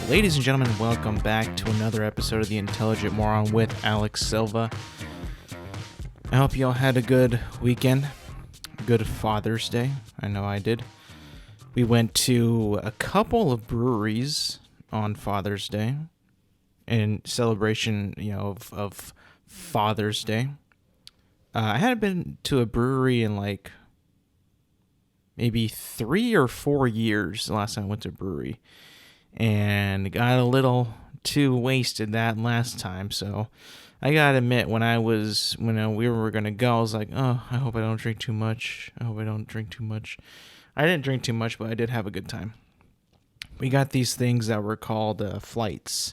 Ladies and gentlemen, welcome back to another episode of The Intelligent Moron with Alex Silva. I hope you all had a good weekend, a good Father's Day. I know I did. We went to a couple of breweries on Father's Day in celebration, of Father's Day. I hadn't been to a brewery in like maybe 3 or 4 years the last time I went to a brewery. And got a little too wasted that last time, so I gotta admit, when we were gonna go, I was like, oh, I hope I don't drink too much. I didn't drink too much, but I did have a good time. We got these things that were called flights,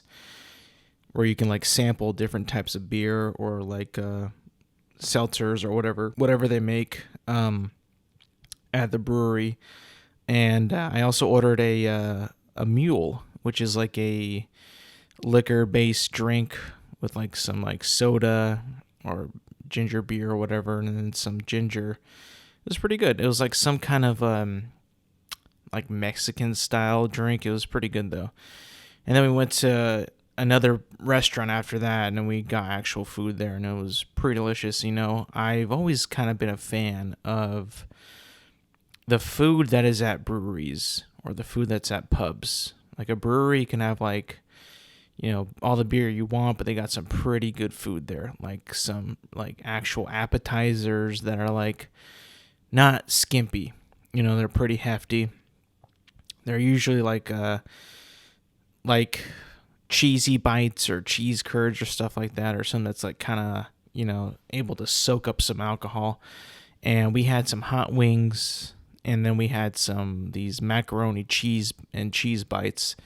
where you can like sample different types of beer or like seltzers or whatever they make at the brewery. And I also ordered a mule, which is like a liquor-based drink with like some like soda or ginger beer or whatever, and then some ginger. It was pretty good. It was like some kind of like Mexican style drink. It was pretty good though. And then we went to another restaurant after that, and then we got actual food there, and it was pretty delicious. I've always kind of been a fan of the food that is at breweries or the food that's at pubs. Like a brewery can have like, all the beer you want, but they got some pretty good food there. Like some like actual appetizers that are like not skimpy. They're pretty hefty. They're usually like cheesy bites or cheese curds or stuff like that, or something that's like kind of, able to soak up some alcohol. And we had some hot wings. And then we had these macaroni cheese bites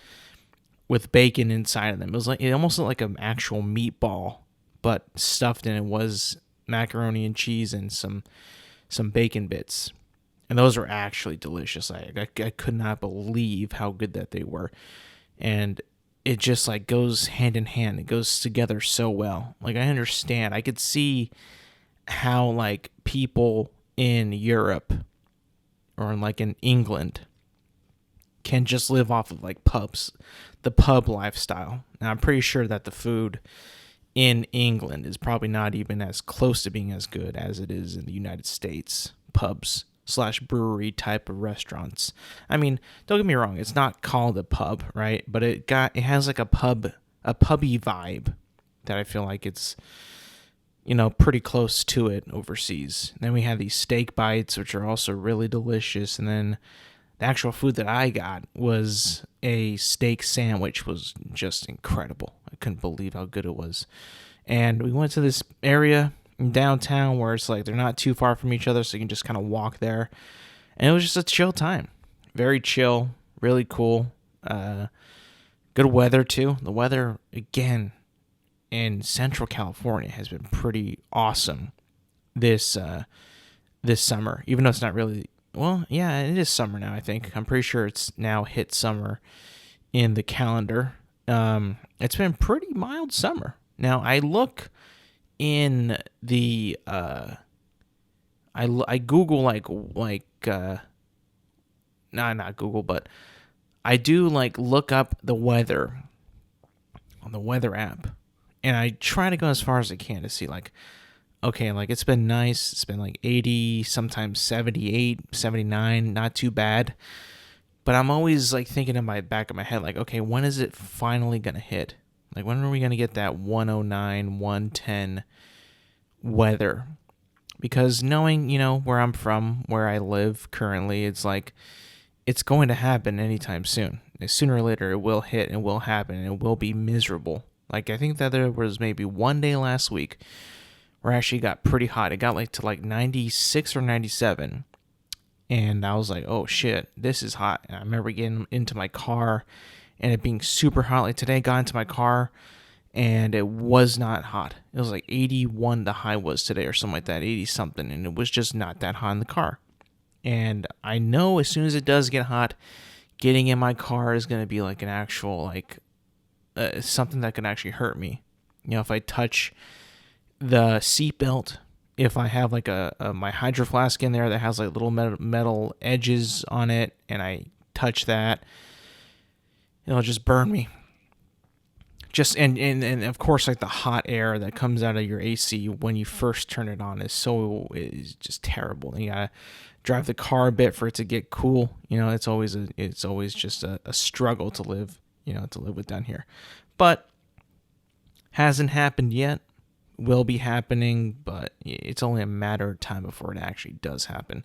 with bacon inside of them. It almost looked like an actual meatball, but stuffed in it was macaroni and cheese and some bacon bits. And those were actually delicious. I could not believe how good that they were. And it just like goes hand in hand. It goes together so well. Like I understand. I could see how like people in Europe or like in England can just live off of like pubs, the pub lifestyle. Now I'm pretty sure that the food in England is probably not even as close to being as good as it is in the United States pubs / brewery type of restaurants. I mean, don't get me wrong, it's not called a pub, right? But it has like a pubby vibe that I feel like it's pretty close to it overseas. And then we had these steak bites, which are also really delicious. And then the actual food that I got was a steak sandwich, was just incredible. I couldn't believe how good it was. And we went to this area in downtown where it's like they're not too far from each other, so you can just kind of walk there. And it was just a chill time. Very chill, really cool. Good weather too. The weather, again, in Central California has been pretty awesome this summer, even though it's not really, well, yeah, it is summer now, I think. I'm pretty sure it's now hit summer in the calendar. It's been pretty mild summer. Now, I look in the, I Google not Google, but I do like look up the weather on the weather app. And I try to go as far as I can to see, like, okay, like, it's been nice. It's been, like, 80, sometimes 78, 79, not too bad. But I'm always, like, thinking in my back of my head, like, okay, when is it finally going to hit? Like, when are we going to get that 109, 110 weather? Because knowing, where I'm from, where I live currently, it's like, it's going to happen anytime soon. Sooner or later, it will hit and it will happen and it will be miserable. Like, I think that there was maybe one day last week where it actually got pretty hot. It got to 96 or 97. And I was like, oh shit, this is hot. And I remember getting into my car and it being super hot. Like today I got into my car and it was not hot. It was like 81 the high was today or something like that, 80 something. And it was just not that hot in the car. And I know as soon as it does get hot, getting in my car is going to be like an actual, something that can actually hurt me. If I touch the seatbelt, if I have like my hydro flask in there that has like little metal edges on it, and I touch that, it'll just burn me. Just and of course, like the hot air that comes out of your AC when you first turn it on is just terrible. You gotta drive the car a bit for it to get cool. It's always just a struggle to live with down here. But hasn't happened yet. Will be happening, but it's only a matter of time before it actually does happen.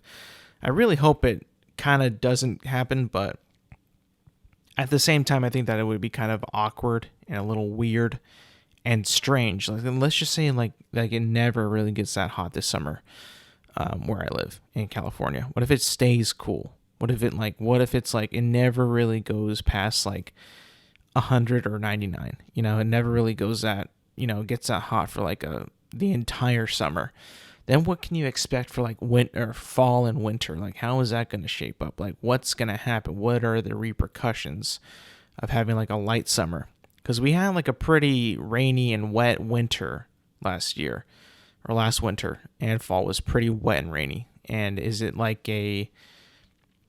I really hope it kind of doesn't happen, but at the same time, I think that it would be kind of awkward and a little weird and strange. Like, let's just say like it never really gets that hot this summer, where I live in California. What if it stays cool? What if it's like it never really goes past like 100 or 99? It never really goes gets that hot for like the entire summer. Then what can you expect for like winter, fall and winter? Like, how is that going to shape up? Like, what's going to happen? What are the repercussions of having like a light summer? Because we had like a pretty rainy and wet winter last winter, and fall was pretty wet and rainy. And is it like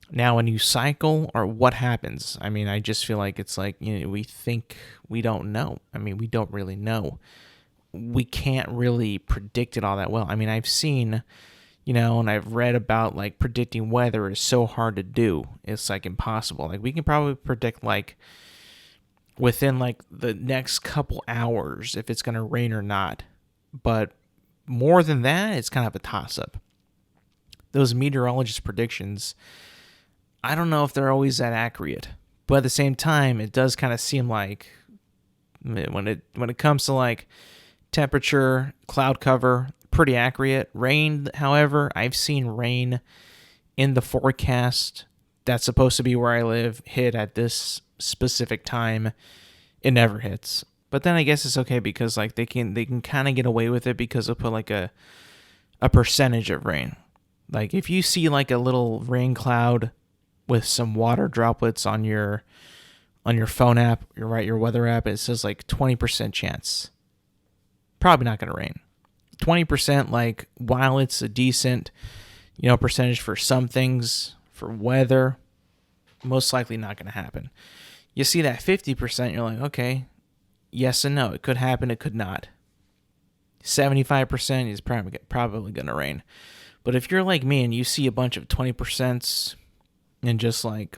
now a new cycle, or what happens? I mean, I just feel like it's like, we think we don't know. I mean, we don't really know. We can't really predict it all that well. I mean, I've seen, and I've read about like predicting weather is so hard to do. It's like impossible. Like, we can probably predict like within like the next couple hours if it's going to rain or not. But more than that, it's kind of a toss-up. Those meteorologist predictions, I don't know if they're always that accurate, but at the same time, it does kind of seem like when it comes to like temperature, cloud cover, pretty accurate. Rain, however, I've seen rain in the forecast that's supposed to be where I live hit at this specific time. It never hits. But then I guess it's okay because like they can kind of get away with it because they'll put like a percentage of rain. Like if you see like a little rain cloud with some water droplets on your phone app, your weather app, it says like 20% chance. Probably not going to rain. 20%, like, while it's a decent, percentage for some things, for weather, most likely not going to happen. You see that 50%, you're like, okay, yes and no. It could happen, it could not. 75% is probably going to rain. But if you're like me and you see a bunch of 20% and just like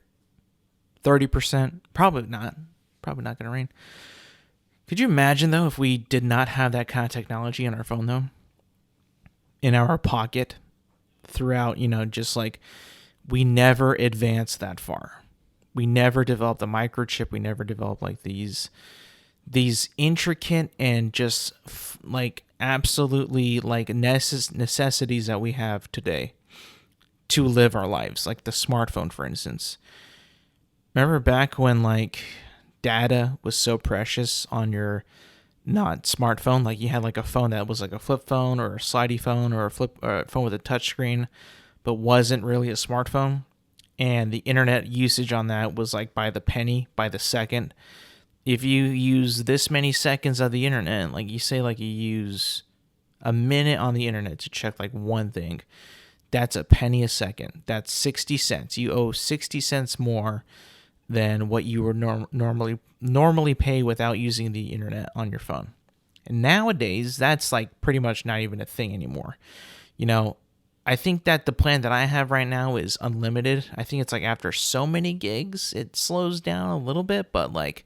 30%, probably not going to rain. Could you imagine, though, if we did not have that kind of technology in our phone, though? In our pocket throughout, just like we never advanced that far. We never developed a microchip. We never developed like these intricate and just like absolutely like necessities that we have today to live our lives. Like the smartphone, for instance. Remember back when like data was so precious on your not smartphone, like you had like a phone that was like a flip phone or a slidey phone or a phone with a touch screen, but wasn't really a smartphone, and the internet usage on that was like by the penny, by the second. If you use this many seconds of the internet, like you say like you use a minute on the internet to check like one thing, that's a penny a second. That's 60 cents. You owe 60 cents more than what you would normally pay without using the internet on your phone. And nowadays, that's like pretty much not even a thing anymore. I think that the plan that I have right now is unlimited. I think it's like after so many gigs, it slows down a little bit, but like,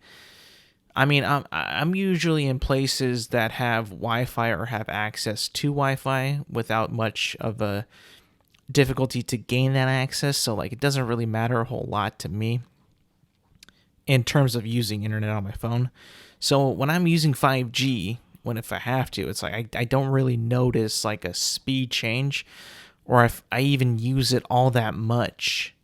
I mean, I'm usually in places that have Wi-Fi or have access to Wi-Fi without much of a difficulty to gain that access. So like, it doesn't really matter a whole lot to me in terms of using internet on my phone. So when I'm using 5G, if I have to, it's like I don't really notice like a speed change, or if I even use it all that much,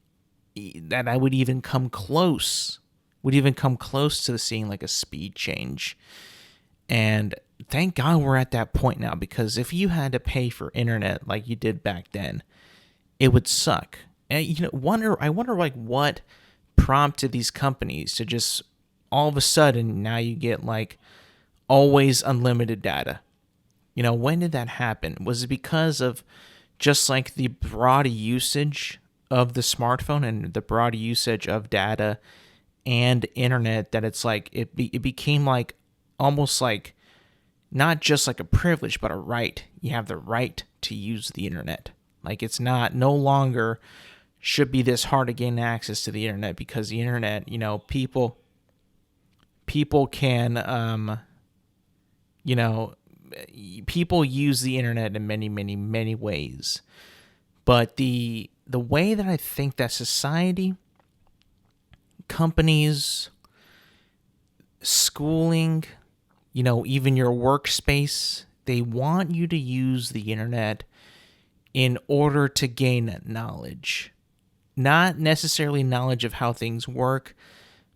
that I would even come close to seeing like a speed change. And thank God we're at that point now, because if you had to pay for internet like you did back then, it would suck. And I wonder like what prompted these companies to just all of a sudden now you get like always unlimited data. When did that happen? Was it because of just like the broad usage of the smartphone and the broad usage of data and internet that it's like it became like almost like not just like a privilege but a right. You have the right to use the internet. Like it's not no longer should be this hard to gain access to the internet because the internet, people can you know people use the internet in many many many ways. But the way that I think that society, companies, schooling, even your workspace, they want you to use the internet in order to gain knowledge. Not necessarily knowledge of how things work,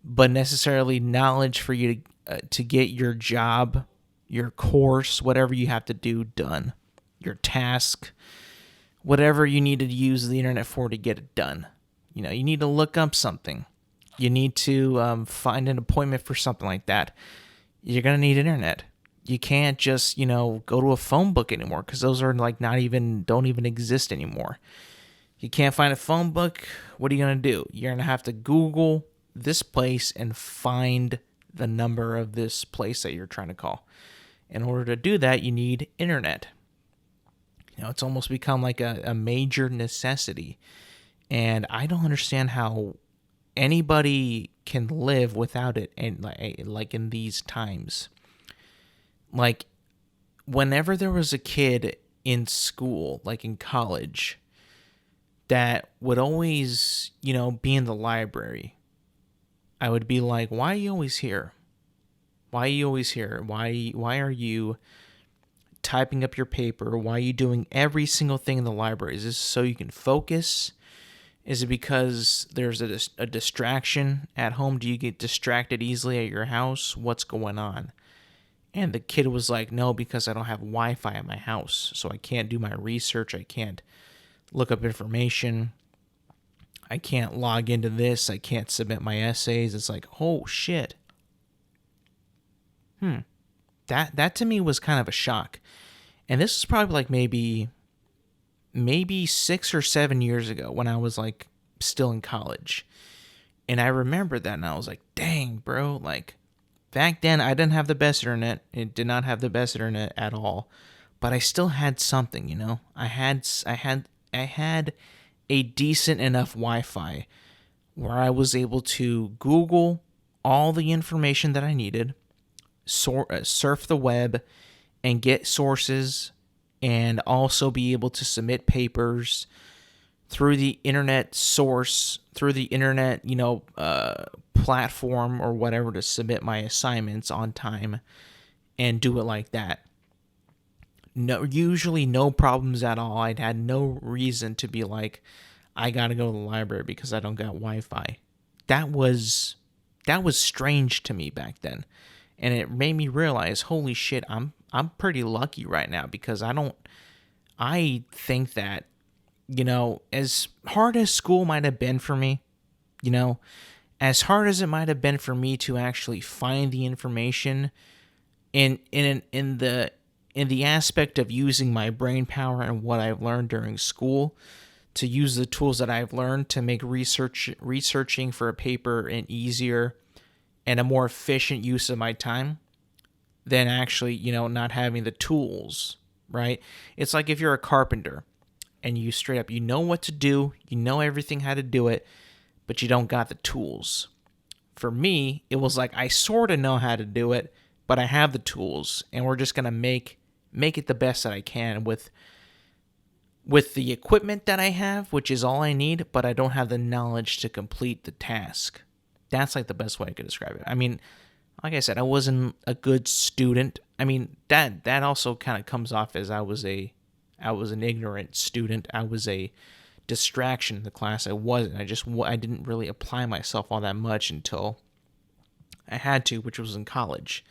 but necessarily knowledge for you to get your job, your course, whatever you have to do done, your task, whatever you need to use the internet for to get it done. You need to look up something. You need to find an appointment for something like that. You're going to need internet. You can't just, go to a phone book anymore because those are like don't even exist anymore. You can't find a phone book. What are you going to do? You're going to have to Google this place and find the number of this place that you're trying to call. In order to do that, you need internet. It's almost become like a major necessity. And I don't understand how anybody can live without it, and like in these times. Like whenever there was a kid in school, like in college, that would always, be in the library, I would be like, why are you always here? Why are you always here? Why are you typing up your paper? Why are you doing every single thing in the library? Is this so you can focus? Is it because there's a distraction at home? Do you get distracted easily at your house? What's going on? And the kid was like, no, because I don't have Wi-Fi at my house, so I can't do my research. I can't look up information. I can't log into this. I can't submit my essays. It's like, oh, shit. That to me was kind of a shock. And this is probably like maybe 6 or 7 years ago when I was like still in college. And I remember that and I was like, dang, bro, like back then I didn't have the best internet. It did not have the best internet at all, but I still had something, I had a decent enough Wi-Fi where I was able to Google all the information that I needed, surf the web and get sources, and also be able to submit papers through the internet source, through the internet, platform or whatever, to submit my assignments on time and do it like that. Usually no problems at all. I'd had no reason to be like, I gotta go to the library because I don't got Wi-Fi. That was strange to me back then. And it made me realize, holy shit, I'm pretty lucky right now because I think that, as hard as school might have been for me, as hard as it might have been for me to actually find the information in the aspect of using my brain power and what I've learned during school, to use the tools that I've learned to make researching for a paper an easier and a more efficient use of my time than actually, not having the tools, right? It's like if you're a carpenter and you straight up, know what to do, everything how to do it, but you don't got the tools. For me, it was like I sort of know how to do it, but I have the tools, and we're just going to make it the best that I can with the equipment that I have, which is all I need, but I don't have the knowledge to complete the task. That's like the best way I could describe it. I mean, like I said, I wasn't a good student. I mean, that also kind of comes off as I was an ignorant student. I was a distraction in the class. I wasn't. I didn't really apply myself all that much until I had to, which was in college.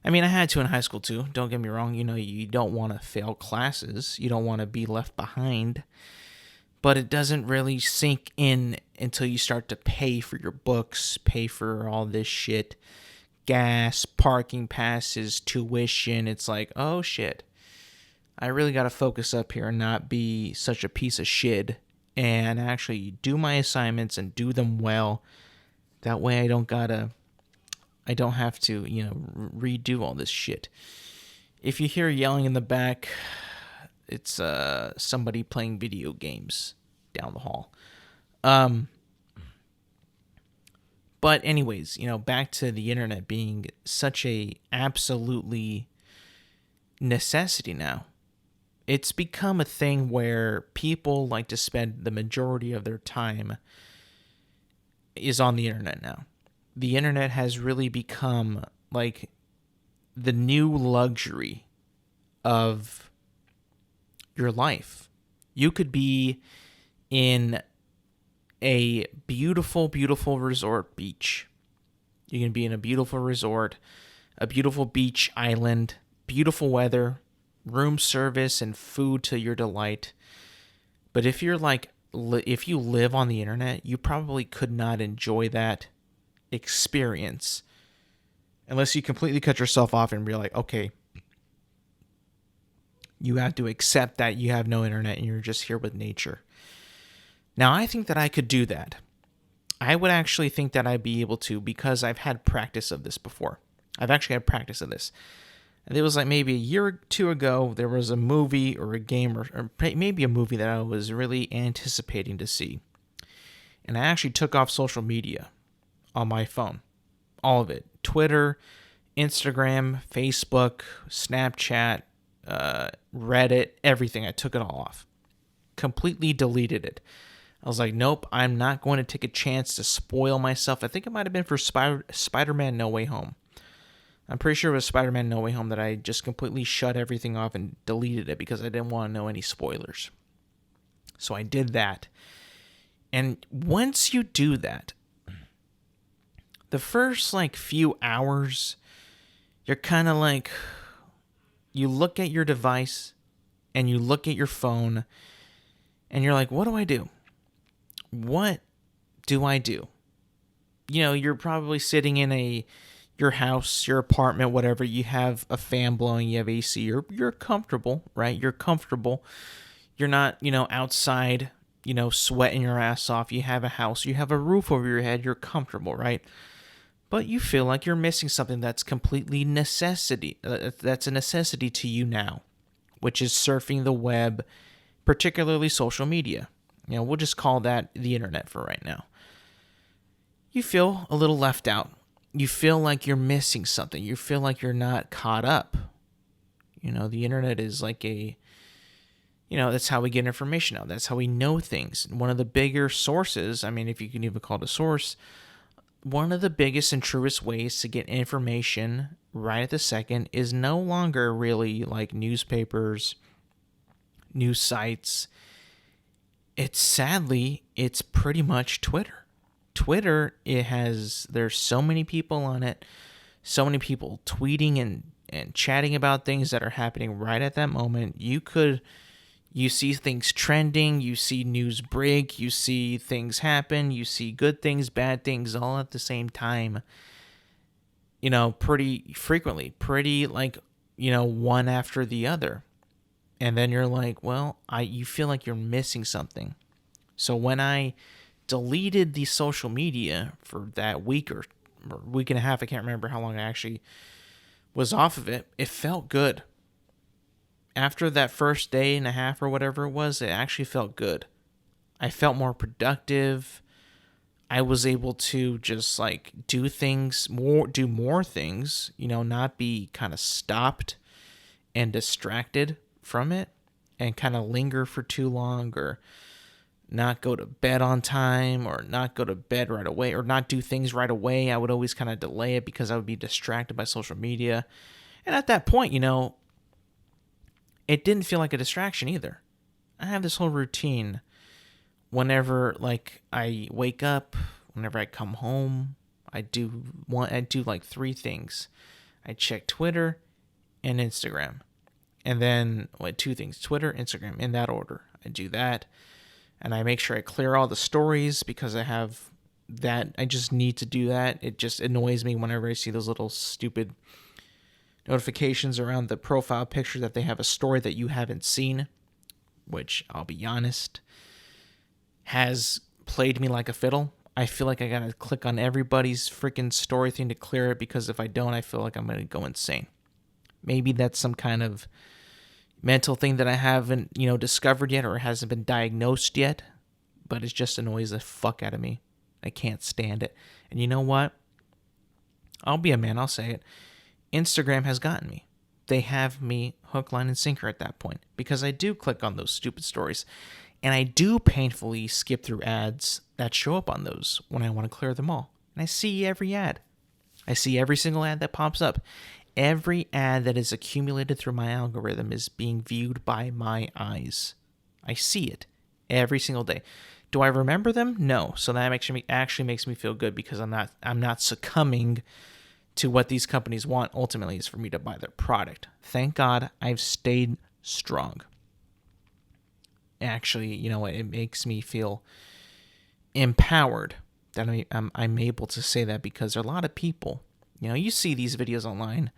I mean, I had to in high school too. Don't get me wrong. You don't want to fail classes. You don't want to be left behind. But it doesn't really sink in until you start to pay for your books, pay for all this shit, gas, parking passes, tuition. It's like, oh shit. I really got to focus up here and not be such a piece of shit and actually do my assignments and do them well. That way I don't have to, redo all this shit. If you hear yelling in the back, it's somebody playing video games down the hall. But anyways, back to the internet being such a absolutely necessity now. It's become a thing where people like to spend the majority of their time is on the internet now. The internet has really become like the new luxury of your life. You could be in a beautiful, beautiful resort beach. You can be in a beautiful resort, a beautiful beach island, beautiful weather, room service and food to your delight. But if you're if you live on the internet, you probably could not enjoy that experience unless you completely cut yourself off and be like, okay, you have to accept that you have no internet and you're just here with nature. Now, I think that I could do that. I would actually think that I'd be able to because I've had practice of this before. I've actually had practice of this. And it was like maybe a year or two ago, there was a movie or a game or maybe a movie that I was really anticipating to see. And I actually took off social media on my phone. All of it. Twitter, Instagram, Facebook, Snapchat, Reddit, everything. I took it all off. Completely deleted it. I was like, nope, I'm not going to take a chance to spoil myself. I think it might have been for Spider-Man No Way Home. I'm pretty sure it was Spider-Man No Way Home that I just completely shut everything off and deleted it because I didn't want to know any spoilers. So I did that. And once you do that, the first few hours, you're kind of like, you look at your device and you look at your phone and you're like, what do I do? What do I do? You're probably sitting in your house, your apartment, whatever. You have a fan blowing, you have AC. You're comfortable, right? You're comfortable. You're not, outside, sweating your ass off. You have a house, you have a roof over your head. You're comfortable, right? But you feel like you're missing something that's completely necessity. That's a necessity to you now, which is surfing the web, particularly social media. We'll just call that the internet for right now. You feel a little left out. You feel like you're missing something. You feel like you're not caught up. The internet is like that's how we get information out. That's how we know things. One of the bigger sources, if you can even call it a source, one of the biggest and truest ways to get information right at the second is no longer really like newspapers, news sites. It's pretty much Twitter. Twitter, there's so many people on it, so many people tweeting and chatting about things that are happening right at that moment. You see things trending, you see news break, you see things happen, you see good things, bad things all at the same time. Pretty frequently, one after the other. And then you're like, well, you feel like you're missing something. So when I deleted the social media for that week or week and a half, I can't remember how long I actually was off of it, it felt good. After that first day and a half or whatever it was, it actually felt good. I felt more productive. I was able to just do more things, not be kind of stopped and distracted from it and kind of linger for too long or not go to bed on time or not go to bed right away or not do things right away. I would always kind of delay it because I would be distracted by social media. And at that point, it didn't feel like a distraction either. I have this whole routine whenever I wake up, whenever I come home, I do three things. I check Twitter and Instagram. And then two things, Twitter, Instagram, in that order. I do that. And I make sure I clear all the stories because I have that. I just need to do that. It just annoys me whenever I see those little stupid notifications around the profile picture that they have a story that you haven't seen, which, I'll be honest, has played me like a fiddle. I feel like I gotta click on everybody's freaking story thing to clear it, because if I don't, I feel like I'm gonna go insane. Maybe that's some kind of mental thing that I haven't, discovered yet, or hasn't been diagnosed yet, but it just annoys the fuck out of me. I can't stand it. And you know what? I'll be a man, I'll say it. Instagram has gotten me. They have me hook, line, and sinker at that point, because I do click on those stupid stories, and I do painfully skip through ads that show up on those when I want to clear them all. And I see every ad. I see every single ad that pops up. Every ad that is accumulated through my algorithm is being viewed by my eyes. I see it every single day. Do I remember them? No. So that actually makes me feel good, because I'm not succumbing to what these companies want ultimately is for me to buy their product. Thank God I've stayed strong. Actually, it makes me feel empowered that I'm able to say that, because there are a lot of people, you see these videos online,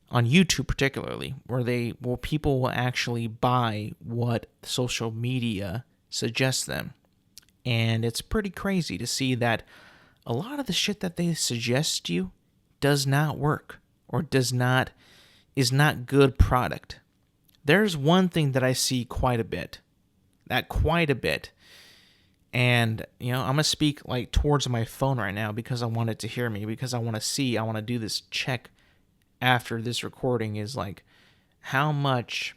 on YouTube particularly, where people will actually buy what social media suggests them. And it's pretty crazy to see that a lot of the shit that they suggest you does not work, or is not good product. There's one thing that I see quite a bit. And, I'm going to speak like towards my phone right now, because I want it to hear me, because I want to do this check after this recording, is like how much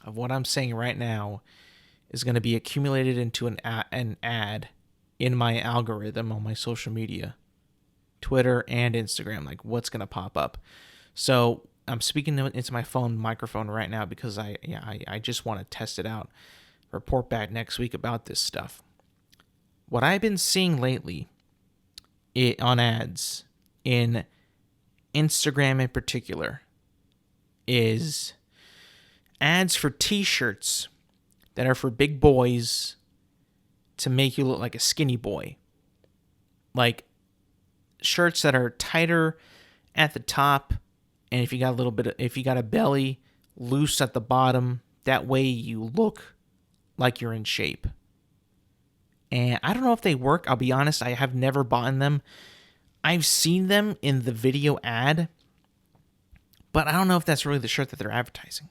of what I'm saying right now is going to be accumulated into an ad in my algorithm on my social media, Twitter and Instagram, like what's going to pop up. So I'm speaking into my phone microphone right now, because I just want to test it out. Report back next week about this stuff. What I've been seeing lately on ads in Instagram in particular is ads for t-shirts that are for big boys to make you look like a skinny boy. Like shirts that are tighter at the top, and if you got a belly, loose at the bottom, that way you look like you're in shape. And I don't know if they work. I'll be honest, I have never bought them. I've seen them in the video ad, but I don't know if that's really the shirt that they're advertising.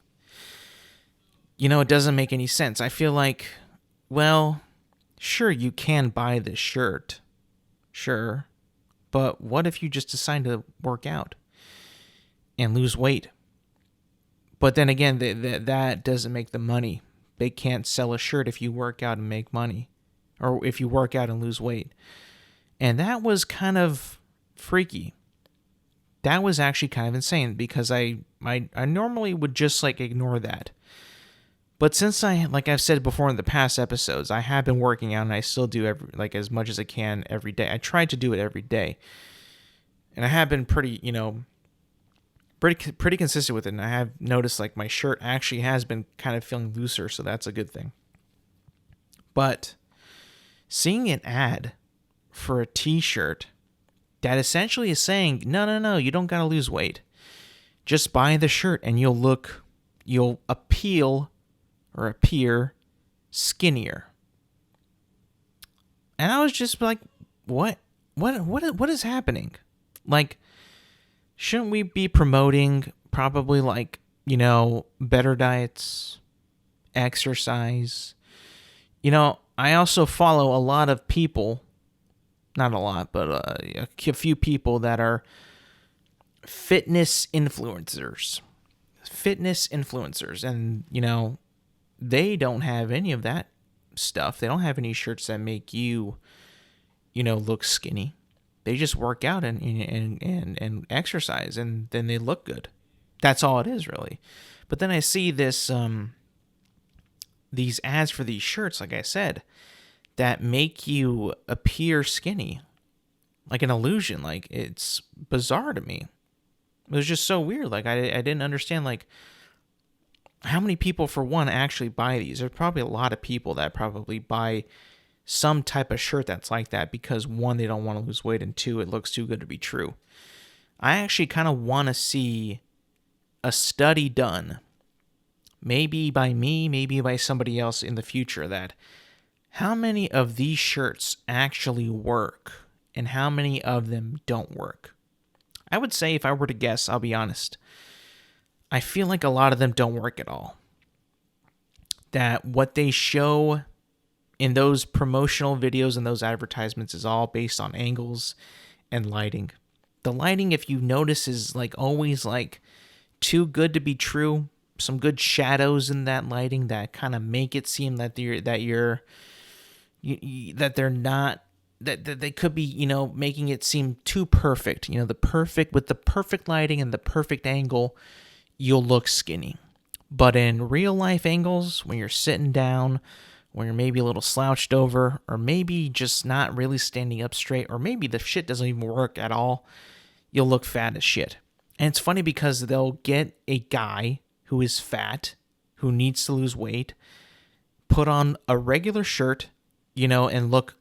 It doesn't make any sense. I feel like, well, sure, you can buy this shirt. Sure. But what if you just decide to work out and lose weight? But then again, that doesn't make the money. They can't sell a shirt if you work out and make money, or if you work out and lose weight. And that was kind of freaky. That was actually kind of insane, because I normally would just like ignore that. But since like I've said before in the past episodes, I have been working out, and I still do as much as I can every day. I try to do it every day. And I have been pretty consistent with it, and I have noticed like my shirt actually has been kind of feeling looser, so that's a good thing. But seeing an ad for a t-shirt that essentially is saying, no, you don't gotta lose weight. Just buy the shirt and you'll appear skinnier. And I was just like, what is happening? Like, shouldn't we be promoting probably like, better diets, exercise? I also follow a lot of people, not a lot, but a few people that are fitness influencers. And, they don't have any of that stuff. They don't have any shirts that make you, look skinny. They just work out and exercise, and then they look good. That's all it is, really. But then I see these ads for these shirts, like I said, that make you appear skinny, like an illusion. Like, it's bizarre to me. It was just so weird. Like, I didn't understand, like, how many people, for one, actually buy these. There's probably a lot of people that probably buy some type of shirt that's like that because, one, they don't want to lose weight, and two, it looks too good to be true. I actually kind of want to see a study done, maybe by me, maybe by somebody else in the future, that how many of these shirts actually work and how many of them don't work. I would say, if I were to guess, I'll be honest, I feel like a lot of them don't work at all. That what they show in those promotional videos and those advertisements is all based on angles and lighting. The lighting, if you notice, is like always like too good to be true. Some good shadows in that lighting that kind of make it seem that they're not, that they could be, making it seem too perfect. The perfect lighting and the perfect angle, you'll look skinny. But in real life angles, when you're sitting down, when you're maybe a little slouched over, or maybe just not really standing up straight, or maybe the shit doesn't even work at all, you'll look fat as shit. And it's funny because they'll get a guy who is fat, who needs to lose weight, put on a regular shirt, and look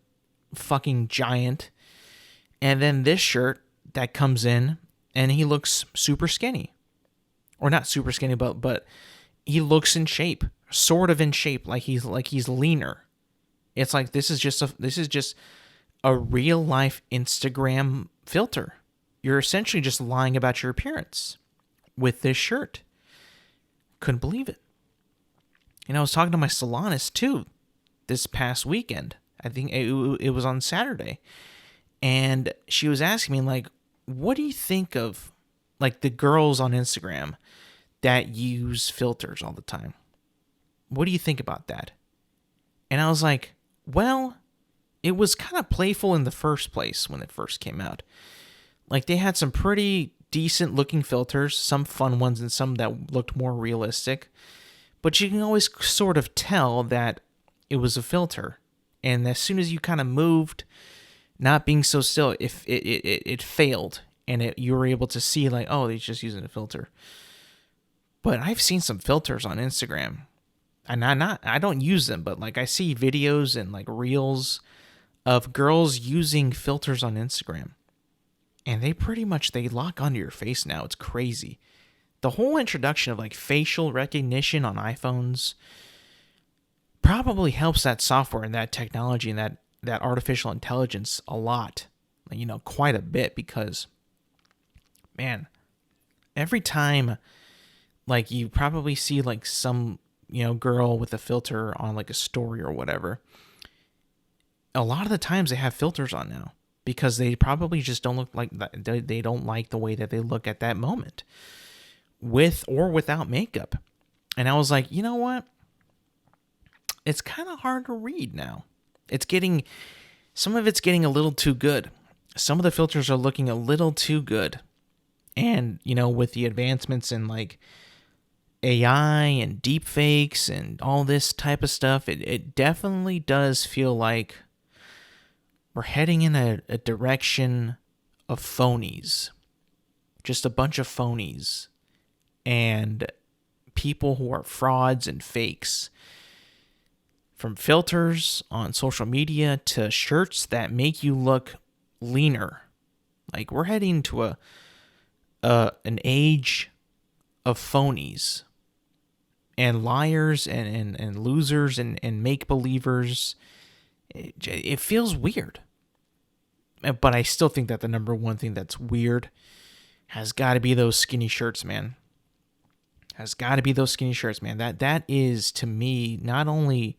fucking giant. And then this shirt that comes in and he looks super skinny. Or not super skinny, but he looks in shape, sort of in shape, like he's leaner. It's like this is just a real life Instagram filter. You're essentially just lying about your appearance with this shirt. Couldn't believe it. I was talking to my salonist too this past weekend. I think it was on Saturday. And she was asking me, like, what do you think of, like, the girls on Instagram that use filters all the time? What do you think about that? And I was like, well, it was kind of playful in the first place when it first came out. Like, they had some pretty decent looking filters, some fun ones and some that looked more realistic. But you can always sort of tell that it was a filter. And as soon as you kind of moved, not being so still, if it failed. And you were able to see, like, oh, he's just using a filter. But I've seen some filters on Instagram. And I don't use them, but like I see videos and like reels of girls using filters on Instagram. And they lock onto your face now. It's crazy. The whole introduction of like facial recognition on iPhones probably helps that software and that technology and that artificial intelligence a lot. Quite a bit, because, man, every time, like, you probably see like some, girl with a filter on like a story or whatever. A lot of the times they have filters on now because they probably just don't look like that. They don't like the way that they look at that moment, with or without makeup. And I was like, you know what? It's kind of hard to read now. Some of it's getting a little too good. Some of the filters are looking a little too good. And, with the advancements in like AI and deep fakes and all this type of stuff, it definitely does feel like we're heading in a direction of phonies. Just a bunch of phonies. And people who are frauds and fakes. From filters on social media to shirts that make you look leaner. Like, we're heading to an age of phonies and liars and losers and make-believers. It feels weird. But I still think that the number one thing that's weird has got to be those skinny shirts, man. That is, to me, not only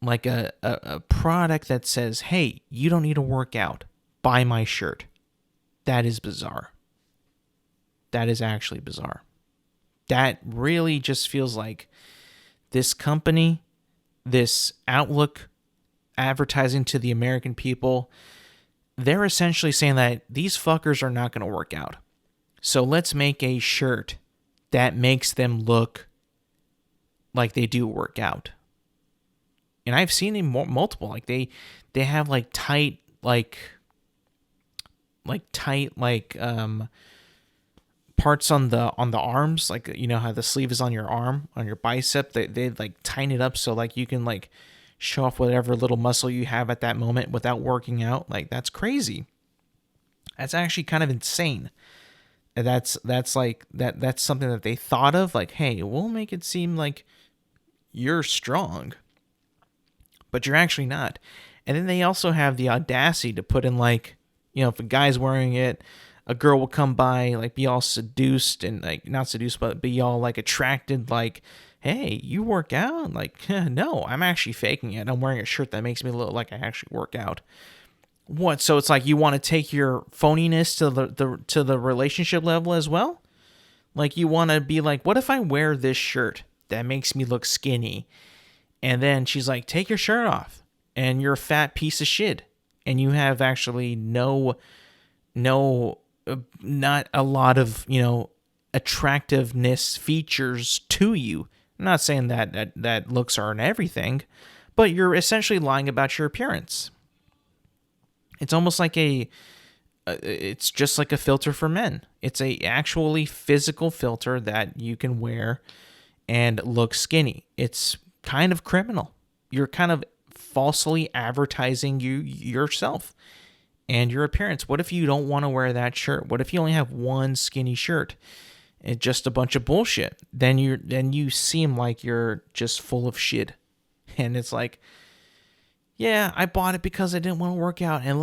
like a product that says, hey, you don't need to work out, buy my shirt. That is bizarre. That is actually bizarre. That really just feels like this company, this outlook advertising to the American people, they're essentially saying that these fuckers are not going to work out. So let's make a shirt that makes them look like they do work out. And I've seen them multiple. Like they have like tight parts on the arms, like, how the sleeve is on your arm, on your bicep. They like tighten it up so like you can like show off whatever little muscle you have at that moment without working out. Like, that's crazy. That's actually kind of insane. That's like that's something that they thought of, like, hey, we'll make it seem like you're strong, but you're actually not. And then they also have the audacity to put in, like, if a guy's wearing it, a girl will come by, like, be all seduced and, like, not seduced, but be all, like, attracted, like, hey, you work out? Like, no, I'm actually faking it. I'm wearing a shirt that makes me look like I actually work out. What? So it's like you want to take your phoniness to the relationship level as well? Like, you want to be like, what if I wear this shirt that makes me look skinny? And then she's like, take your shirt off, and you're a fat piece of shit, and you have actually not a lot of, attractiveness features to you. I'm not saying that looks aren't everything, but you're essentially lying about your appearance. It's almost like it's just like a filter for men. It's a actually physical filter that you can wear and look skinny. It's kind of criminal. You're kind of falsely advertising yourself and your appearance. What if you don't want to wear that shirt? What if you only have one skinny shirt? It's just a bunch of bullshit. Then you seem like you're just full of shit. And it's like, yeah, I bought it because I didn't want to work out, and it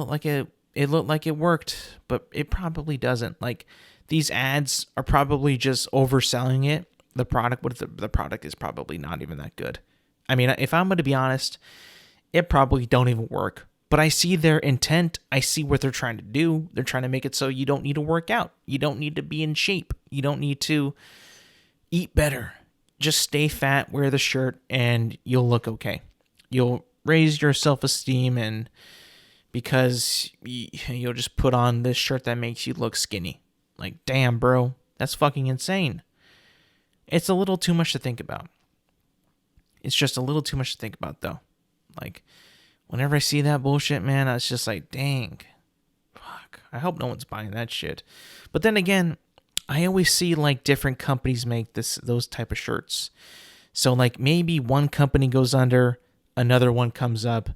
looked like it worked, but it probably doesn't. Like, these ads are probably just overselling it. The product, the product is probably not even that good. I mean, if I'm going to be honest, it probably don't even work. But I see their intent. I see what they're trying to do. They're trying to make it so you don't need to work out. You don't need to be in shape. You don't need to eat better. Just stay fat, wear the shirt, and you'll look okay. You'll raise your self-esteem, and because you'll just put on this shirt that makes you look skinny. Like, damn, bro, that's fucking insane. It's a little too much to think about. It's just a little too much to think about, though. Like, whenever I see that bullshit, man, it's just like, dang, fuck, I hope no one's buying that shit. But then again, I always see, like, different companies make those type of shirts. So, like, maybe one company goes under, another one comes up,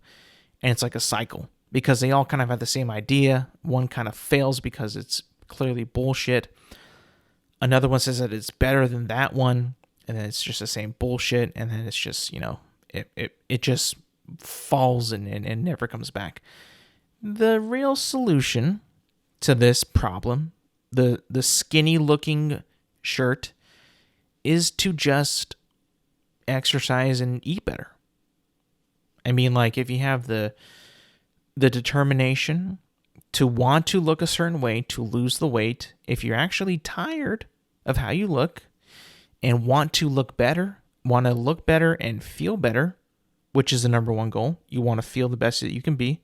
and it's like a cycle, because they all kind of have the same idea. One kind of fails because it's clearly bullshit. Another one says that it's better than that one, and then it's just the same bullshit, and then it's just, it just falls and never comes back. The real solution to this problem, the skinny looking shirt, is to just exercise and eat better. I mean, like, if you have the determination to want to look a certain way, to lose the weight, if you're actually tired of how you look and want to look better and feel better, which is the number one goal. You want to feel the best that you can be,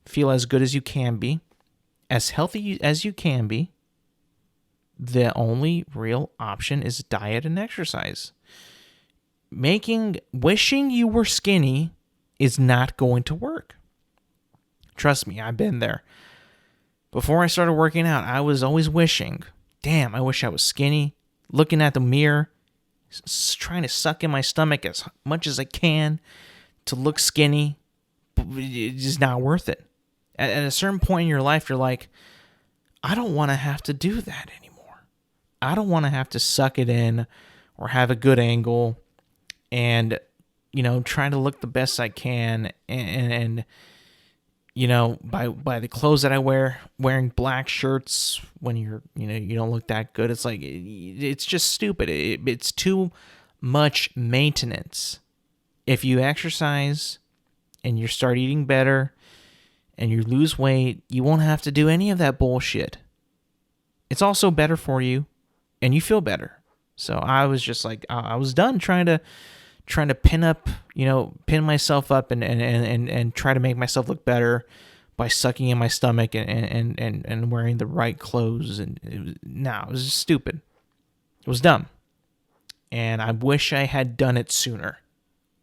feel as good as you can be, as healthy as you can be. The only real option is diet and exercise. Wishing you were skinny is not going to work. Trust me, I've been there. Before I started working out, I was always wishing, damn, I wish I was skinny. Looking at the mirror, trying to suck in my stomach as much as I can to look skinny, but it's just not worth it. At a certain point in your life, you're like, I don't want to have to do that anymore. I don't want to have to suck it in or have a good angle and, try to look the best I can. And by the clothes that I wear, wearing black shirts when you don't look that good. It's like, it's just stupid. It's too much maintenance. If you exercise and you start eating better and you lose weight, you won't have to do any of that bullshit. It's also better for you and you feel better. So I was just like, I was done trying to pin myself up and try to make myself look better by sucking in my stomach and wearing the right clothes. And it was just stupid. It was dumb. And I wish I had done it sooner.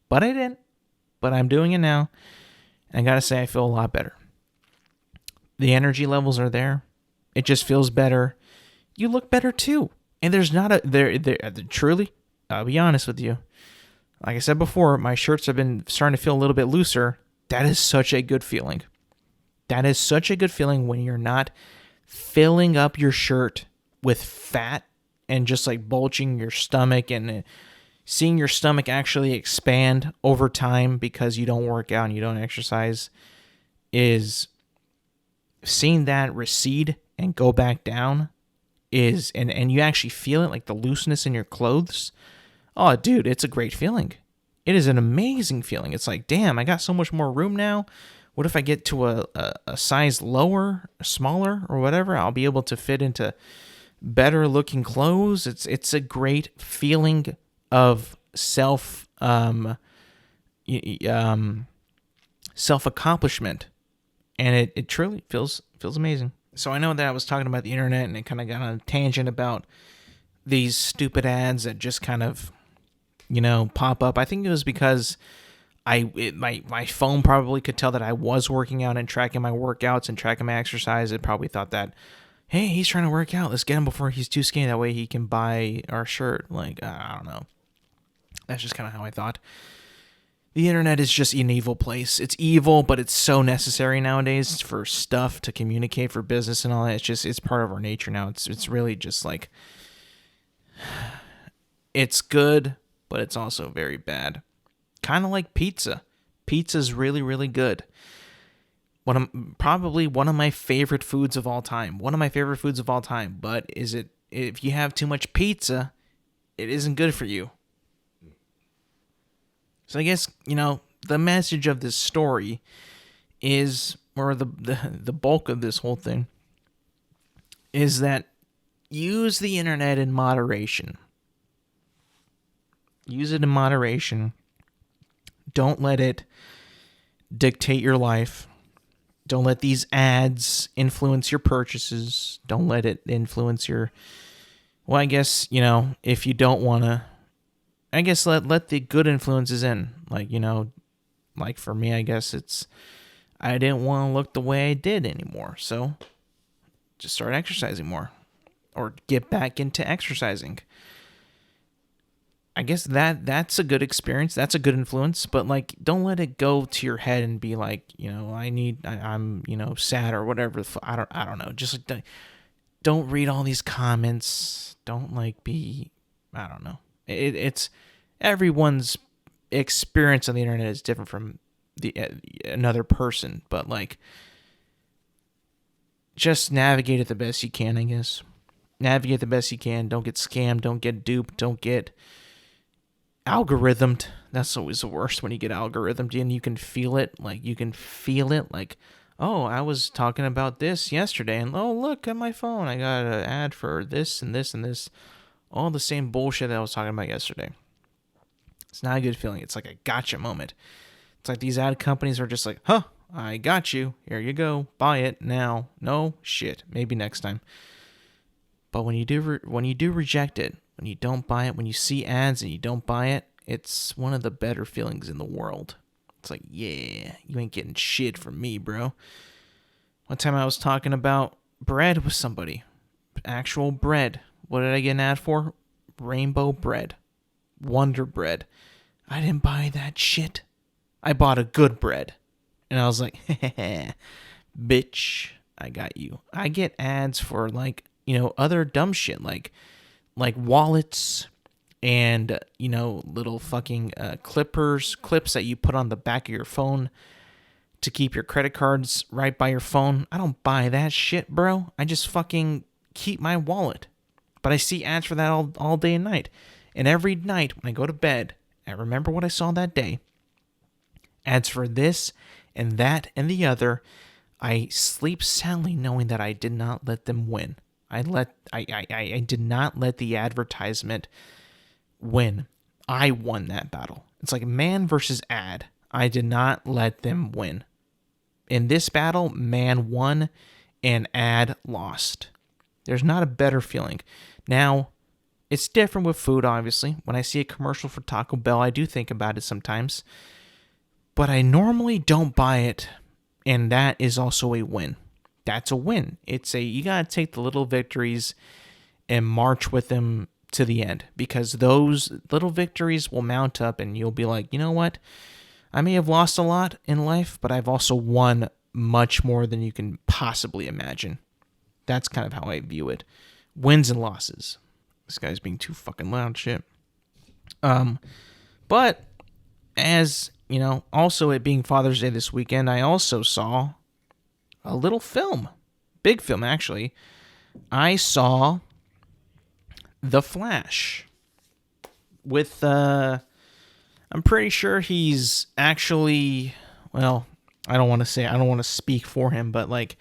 But I didn't. But I'm doing it now. And I gotta say, I feel a lot better. The energy levels are there. It just feels better. You look better too. And there's not truly, I'll be honest with you. Like I said before, my shirts have been starting to feel a little bit looser. That is such a good feeling. That is such a good feeling when you're not filling up your shirt with fat and just like bulging your stomach and seeing your stomach actually expand over time because you don't work out and you don't exercise, is seeing that recede and go back down is, and you actually feel it, like the looseness in your clothes. Oh, dude, it's a great feeling. It is an amazing feeling. It's like, damn, I got so much more room now. What if I get to a size lower, smaller, or whatever? I'll be able to fit into better looking clothes. It's a great feeling of self accomplishment, and it truly feels amazing. So I know that I was talking about the internet, and it kind of got on a tangent about these stupid ads that just kind of, pop up. I think it was because my phone probably could tell that I was working out and tracking my workouts and tracking my exercise. It probably thought that, hey, he's trying to work out. Let's get him before he's too skinny. That way he can buy our shirt. Like, I don't know. That's just kind of how I thought. The internet is just an evil place. It's evil, but it's so necessary nowadays for stuff to communicate, for business and all that. It's part of our nature now. It's really just like, it's good, but it's also very bad. Kind of like pizza. Pizza's really, really good. Probably one of my favorite foods of all time. But if you have too much pizza, it isn't good for you. So I guess, the message of this story is, or the bulk of this whole thing, is that use the internet in moderation. Use it in moderation. Don't let it dictate your life. Don't let these ads influence your purchases. Don't let it influence your... Well, I guess, if you don't want to... I guess let the good influences in. Like, like for me, I guess it's... I didn't want to look the way I did anymore. So, just start exercising more. Or get back into exercising. I guess that's a good experience. That's a good influence. But, like, don't let it go to your head and be like, I'm sad or whatever. I don't know. Just like, don't read all these comments. Don't, like, be... I don't know. It's everyone's experience on the internet is different from another person, but like, just navigate it the best you can. I guess navigate the best you can. Don't get scammed. Don't get duped. Don't get algorithmed. That's always the worst, when you get algorithmed and you can feel it. Like, oh, I was talking about this yesterday, and oh, look at my phone, I got an ad for this and this and this. All the same bullshit that I was talking about yesterday. It's not a good feeling. It's like a gotcha moment. It's like these ad companies are just like, huh, I got you. Here you go. Buy it now. No, shit. Maybe next time. But when you do reject it, when you don't buy it, when you see ads and you don't buy it, it's one of the better feelings in the world. It's like, yeah, you ain't getting shit from me, bro. One time I was talking about bread with somebody. Actual bread. What did I get an ad for? Rainbow bread. Wonder bread. I didn't buy that shit. I bought a good bread. And I was like, bitch, I got you. I get ads for like, other dumb shit like wallets and, little fucking clips that you put on the back of your phone to keep your credit cards right by your phone. I don't buy that shit, bro. I just fucking keep my wallet. But I see ads for that all day and night. And every night when I go to bed, I remember what I saw that day. Ads for this and that and the other. I sleep soundly knowing that I did not let them win. I did not let the advertisement win. I won that battle. It's like man versus ad. I did not let them win. In this battle, man won and ad lost. There's not a better feeling. Now, it's different with food, obviously. When I see a commercial for Taco Bell, I do think about it sometimes. But I normally don't buy it, and that is also a win. That's a win. You gotta take the little victories and march with them to the end, because those little victories will mount up and you'll be like, you know what? I may have lost a lot in life, but I've also won much more than you can possibly imagine. That's kind of how I view it. Wins and losses. This guy's being too fucking loud, shit. But as, also it being Father's Day this weekend, I also saw a little film. Big film, actually. I saw The Flash with, I'm pretty sure he's actually, well, I don't want to speak for him, but like,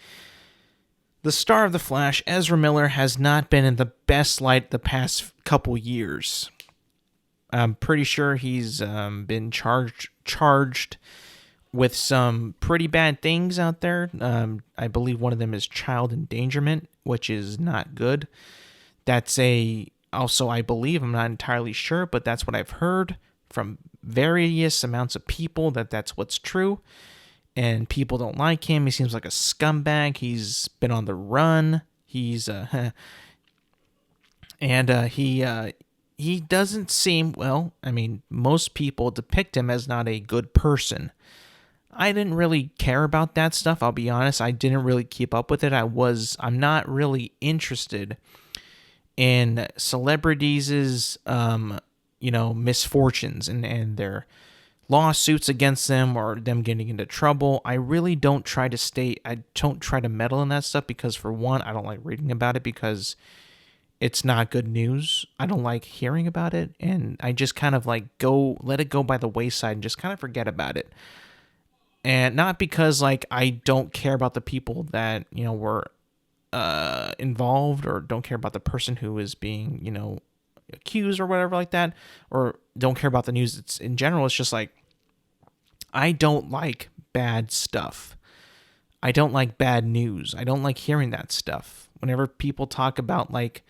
the star of The Flash, Ezra Miller, has not been in the best light the past couple years. I'm pretty sure he's been charged with some pretty bad things out there. I believe one of them is child endangerment, which is not good. That's also, I believe, I'm not entirely sure, but that's what I've heard from various amounts of people, that's what's true. And people don't like him. He seems like a scumbag. He's been on the run. He doesn't seem, well, I mean, most people depict him as not a good person. I didn't really care about that stuff, I'll be honest. I didn't really keep up with it. I'm not really interested in celebrities' misfortunes and their lawsuits against them or them getting into trouble. I really don't try to meddle in that stuff because, for one, I don't like reading about it because it's not good news. I don't like hearing about it, and I just kind of like let it go by the wayside and just kind of forget about it. And not because like I don't care about the people that, were involved, or don't care about the person who is being, accused or whatever like that, or don't care about the news. It's in general, it's just like, I don't like bad stuff. I don't like bad news. I don't like hearing that stuff. Whenever people talk about like,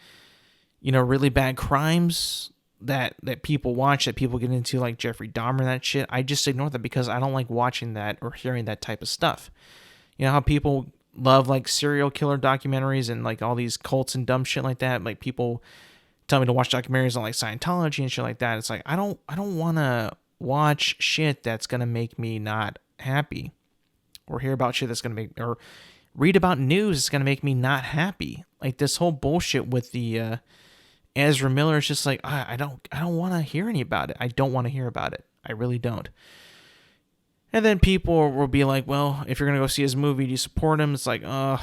really bad crimes that people watch, that people get into, like Jeffrey Dahmer and that shit, I just ignore that because I don't like watching that or hearing that type of stuff. You know how people love like serial killer documentaries and like all these cults and dumb shit like that? Like, people tell me to watch documentaries on like Scientology and shit like that. It's like, I don't want to watch shit that's going to make me not happy, or hear about shit that's going to or read about news that's going to make me not happy. Like, this whole bullshit with the Ezra Miller is just like, I don't want to hear any about it. I don't want to hear about it. I really don't. And then people will be like, well, if you're going to go see his movie, do you support him? It's like, I'm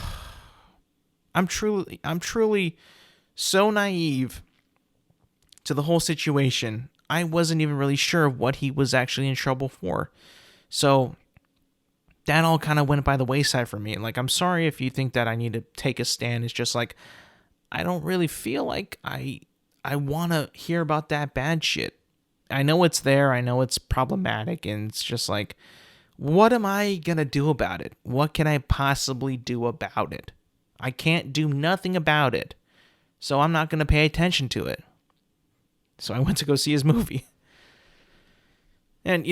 truly so naive to the whole situation. I wasn't even really sure of what he was actually in trouble for. So that all kind of went by the wayside for me. Like, I'm sorry if you think that I need to take a stand. It's just like, I don't really feel like I want to hear about that bad shit. I know it's there. I know it's problematic. And it's just like, what am I going to do about it? What can I possibly do about it? I can't do nothing about it. So I'm not going to pay attention to it. So I went to go see his movie. And,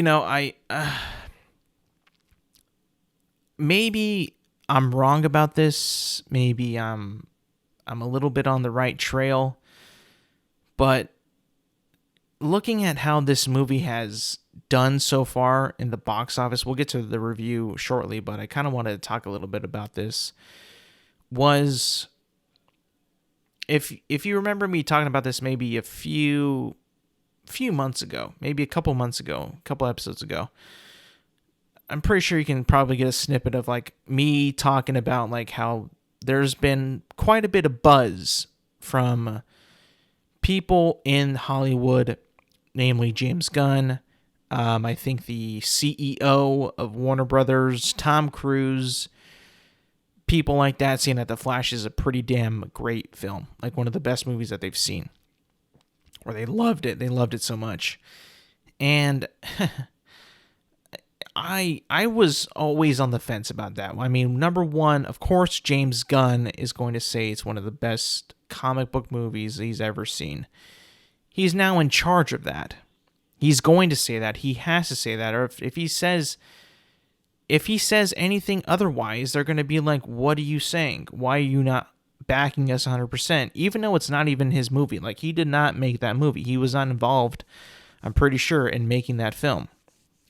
maybe I'm wrong about this. Maybe I'm a little bit on the right trail. But looking at how this movie has done so far in the box office, we'll get to the review shortly, but I kind of wanted to talk a little bit about this. If you remember me talking about this maybe a few months ago, maybe a couple months ago, a couple episodes ago, I'm pretty sure you can probably get a snippet of like me talking about like how there's been quite a bit of buzz from people in Hollywood, namely James Gunn, I think the CEO of Warner Brothers, Tom Cruise, people like that, saying that The Flash is a pretty damn great film, like one of the best movies that they've seen, or they loved it. They loved it so much. And I was always on the fence about that. I mean, number one, of course, James Gunn is going to say it's one of the best comic book movies he's ever seen. He's now in charge of that. He's going to say that. He has to say that. Or if he says anything otherwise, they're going to be like, what are you saying? Why are you not backing us 100%? Even though it's not even his movie. Like, he did not make that movie. He was not involved, I'm pretty sure, in making that film.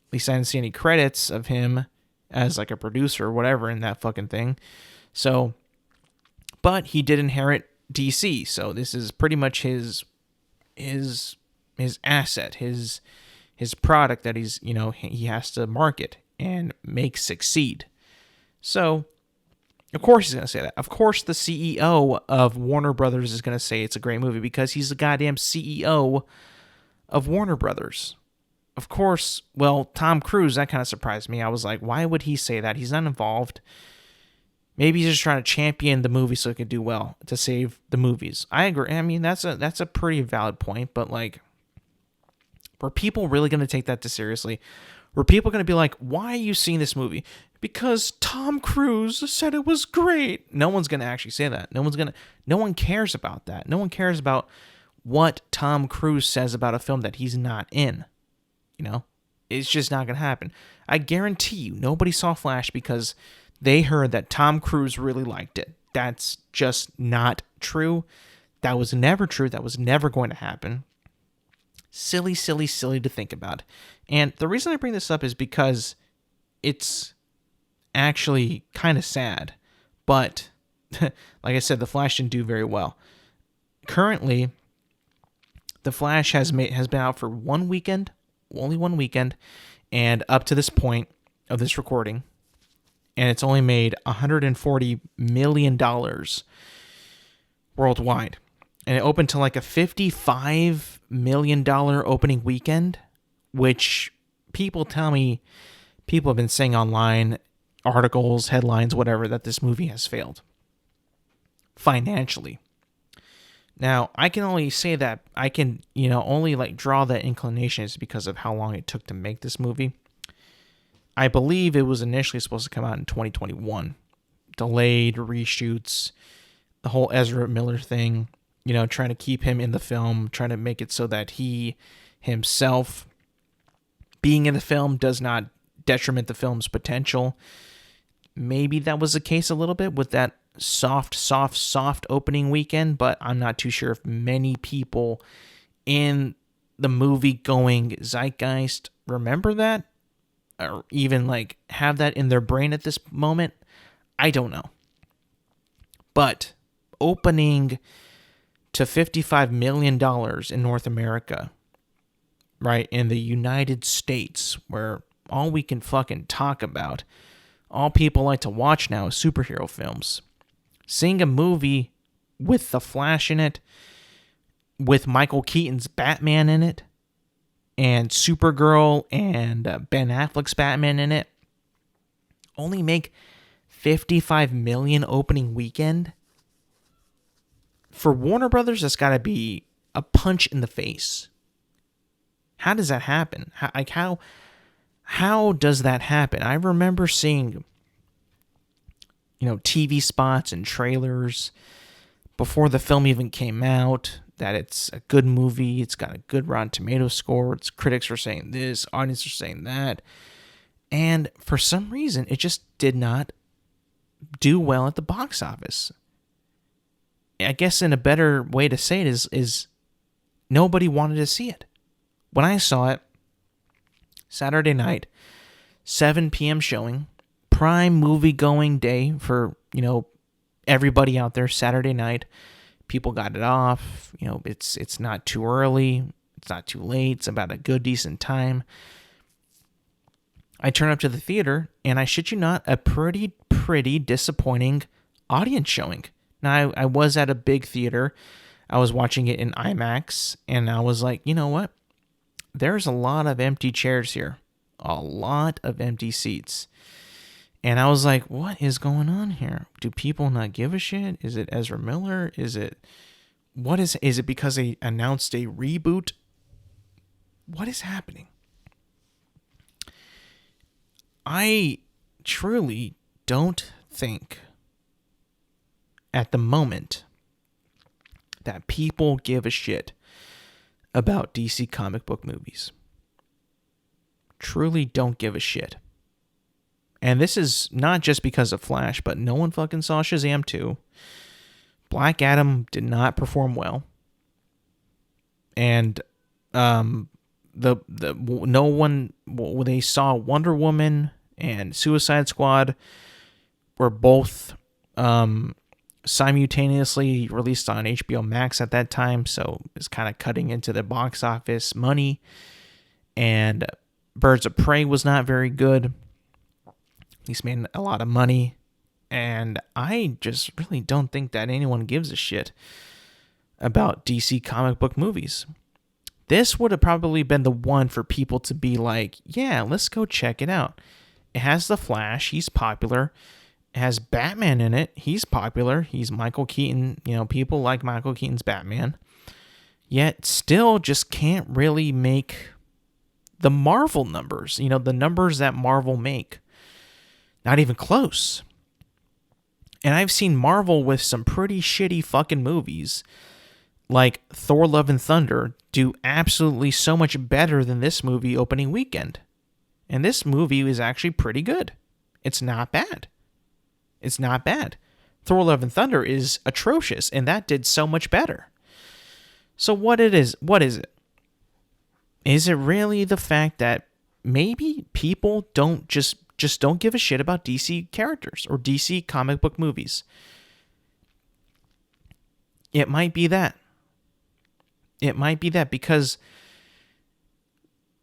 At least I didn't see any credits of him as like a producer or whatever in that fucking thing. So, But he did inherit DC, so this is pretty much his asset, his product that he has to market and make succeed. So, of course he's going to say that. Of course the CEO of Warner Brothers is going to say it's a great movie because he's the goddamn CEO of Warner Brothers. Of course, well, Tom Cruise, that kind of surprised me. I was like, why would he say that? He's not involved. Maybe he's just trying to champion the movie so it could do well, to save the movies. I agree. I mean, that's a pretty valid point, but like, were people really going to take that too seriously? Were people going to be like, why are you seeing this movie? Because Tom Cruise said it was great. No one's going to actually say that. No one cares about that. No one cares about what Tom Cruise says about a film that he's not in. It's just not going to happen. I guarantee you, nobody saw Flash because they heard that Tom Cruise really liked it. That's just not true. That was never true. That was never going to happen. Silly, silly, silly to think about. And the reason I bring this up is because it's actually kind of sad. But, like I said, The Flash didn't do very well. Currently, The Flash has been out for only one weekend, and up to this point of this recording, and it's only made $140 million worldwide. And it opened to like a $55 million opening weekend, which people tell me, people have been saying online, articles, headlines, whatever, that this movie has failed financially. Now, I can only say that, I can, only like draw that inclination is because of how long it took to make this movie. I believe it was initially supposed to come out in 2021. Delayed, reshoots, the whole Ezra Miller thing, trying to keep him in the film, trying to make it so that he himself being in the film does not detriment the film's potential. Maybe that was the case a little bit with that soft opening weekend, but I'm not too sure if many people in the movie-going zeitgeist remember that, or even like have that in their brain at this moment. I don't know. But opening to $55 million in North America, right, in the United States, where all we can fucking talk about, all people like to watch now is superhero films. Seeing a movie with The Flash in it, with Michael Keaton's Batman in it, and Supergirl and Ben Affleck's Batman in it, only make $55 million opening weekend? For Warner Brothers, that's got to be a punch in the face. How does that happen? How does that happen? I remember seeing TV spots and trailers before the film even came out, that it's a good movie, it's got a good Rotten Tomatoes score, its critics are saying this, audience are saying that, and for some reason, it just did not do well at the box office. I guess in a better way to say it is nobody wanted to see it. When I saw it, Saturday night, 7 p.m. showing, prime movie-going day for, everybody out there, Saturday night. People got it off. It's not too early. It's not too late. It's about a good, decent time. I turn up to the theater, and I shit you not, a pretty disappointing audience showing. Now, I was at a big theater. I was watching it in IMAX, and I was like, you know what? There's a lot of empty chairs here. A lot of empty seats. And I was like, what is going on here? Do people not give a shit? Is it Ezra Miller? Is it because they announced a reboot? What is happening? I truly don't think at the moment that people give a shit about DC comic book movies. Truly don't give a shit. And this is not just because of Flash, but no one fucking saw Shazam 2. Black Adam did not perform well. And they saw Wonder Woman and Suicide Squad were both simultaneously released on HBO Max at that time, so it's kind of cutting into the box office money. And Birds of Prey was not very good. He's made a lot of money. And I just really don't think that anyone gives a shit about DC comic book movies. This would have probably been the one for people to be like, yeah, let's go check it out. It has The Flash. He's popular. It has Batman in it. He's popular. He's Michael Keaton. People like Michael Keaton's Batman. Yet still just can't really make the Marvel numbers. The numbers that Marvel make. Not even close. And I've seen Marvel with some pretty shitty fucking movies, like Thor Love and Thunder, do absolutely so much better than this movie opening weekend. And this movie is actually pretty good. It's not bad. It's not bad. Thor Love and Thunder is atrocious, and that did so much better. So what is it? Is it really the fact that maybe people don't just don't give a shit about DC characters or DC comic book movies? It might be that. It might be that because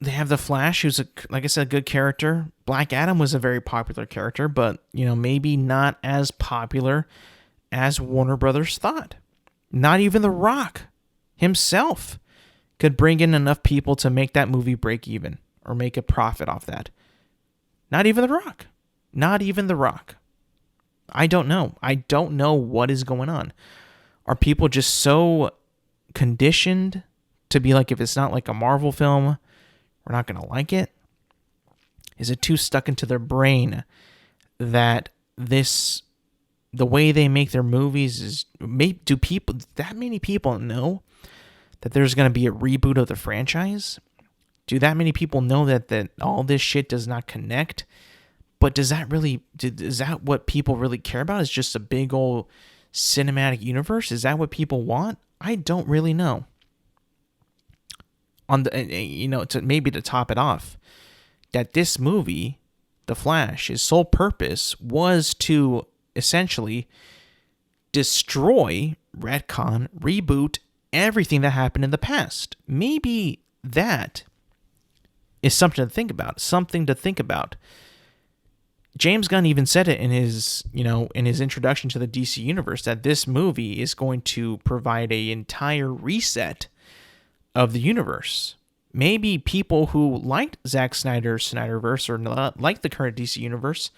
they have The Flash, who's, like I said, a good character. Black Adam was a very popular character, but, maybe not as popular as Warner Brothers thought. Not even The Rock himself could bring in enough people to make that movie break even or make a profit off that. Not even The Rock. Not even The Rock. I don't know. I don't know what is going on. Are people just so conditioned to be like, if it's not like a Marvel film, we're not going to like it? Is it too stuck into their brain that the way they make their movies is, do that many people know that there's going to be a reboot of the franchise? Do that many people know that all this shit does not connect? But is that what people really care about? Is just a big old cinematic universe? Is that what people want? I don't really know. Maybe to top it off, that this movie, The Flash, his sole purpose was to essentially destroy, retcon, reboot everything that happened in the past. Maybe that is something to think about. James Gunn even said it in his introduction to the DC universe, that this movie is going to provide an entire reset of the universe. Maybe people who liked Zack Snyder's Snyderverse or liked the current DC universe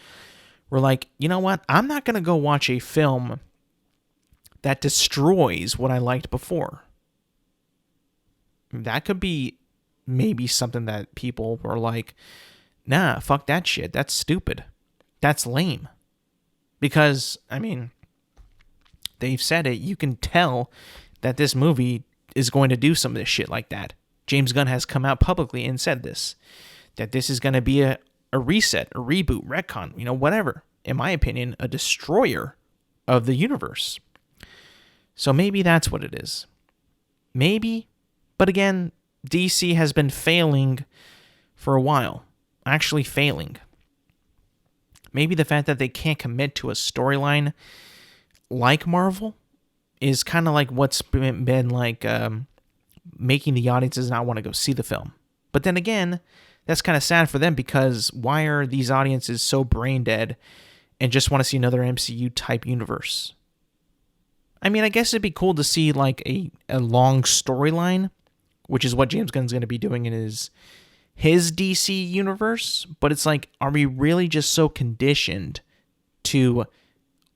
were like, you know what? I'm not going to go watch a film that destroys what I liked before. That could be maybe something that people were like, nah, fuck that shit. That's stupid. That's lame. Because, they've said it. You can tell that this movie is going to do some of this shit like that. James Gunn has come out publicly and said this. That this is going to be a reset, a reboot, retcon, whatever. In my opinion, a destroyer of the universe. So maybe that's what it is. Maybe. But again, DC has been failing for a while. Actually failing. Maybe the fact that they can't commit to a storyline like Marvel is kind of like what's been like making the audiences not want to go see the film. But then again, that's kind of sad for them, because why are these audiences so brain dead and just want to see another MCU type universe? I guess it'd be cool to see like a long storyline, which is what James Gunn's going to be doing in his DC universe. But it's like, are we really just so conditioned to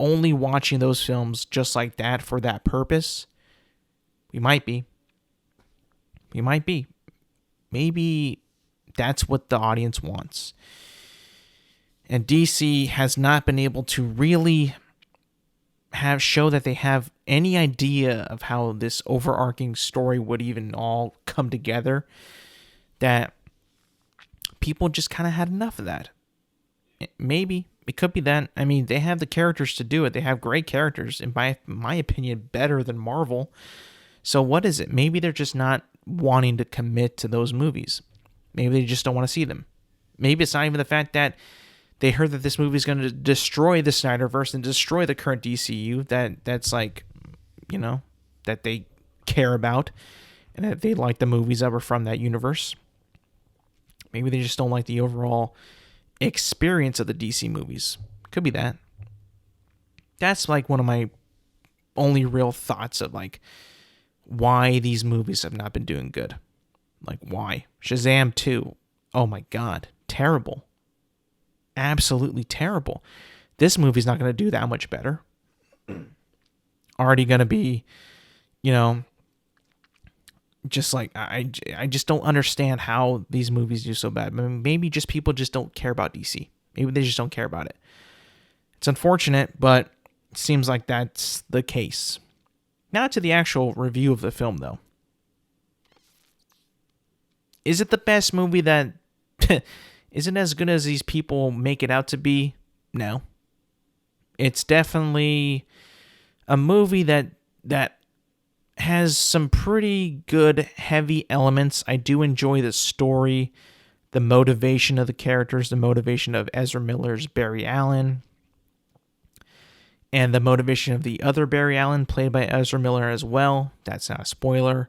only watching those films just like that for that purpose? We might be. Maybe that's what the audience wants. And DC has not been able to really show that they have any idea of how this overarching story would even all come together, that people just kind of had enough of that. Maybe it could be that. They have the characters to do it. They have great characters, in my opinion, better than Marvel. So what is it? Maybe they're just not wanting to commit to those movies. Maybe they just don't want to see them. Maybe it's not even the fact that They heard that this movie is going to destroy the Snyderverse and destroy the current DCU that's like, that they care about and that they like the movies that were from that universe. Maybe they just don't like the overall experience of the DC movies. Could be that. That's like one of my only real thoughts of like why these movies have not been doing good. Like why? Shazam 2. Oh my God. Terrible. Absolutely terrible. This movie's not going to do that much better. Already going to be, just like, I just don't understand how these movies do so bad. I mean, maybe just people just don't care about DC. Maybe they just don't care about it. It's unfortunate, but it seems like that's the case. Now to the actual review of the film, though. Is it the best movie that isn't as good as these people make it out to be? No. It's definitely a movie that has some pretty good heavy elements. I do enjoy the story, the motivation of the characters, the motivation of Ezra Miller's Barry Allen, and the motivation of the other Barry Allen, played by Ezra Miller as well. That's not a spoiler.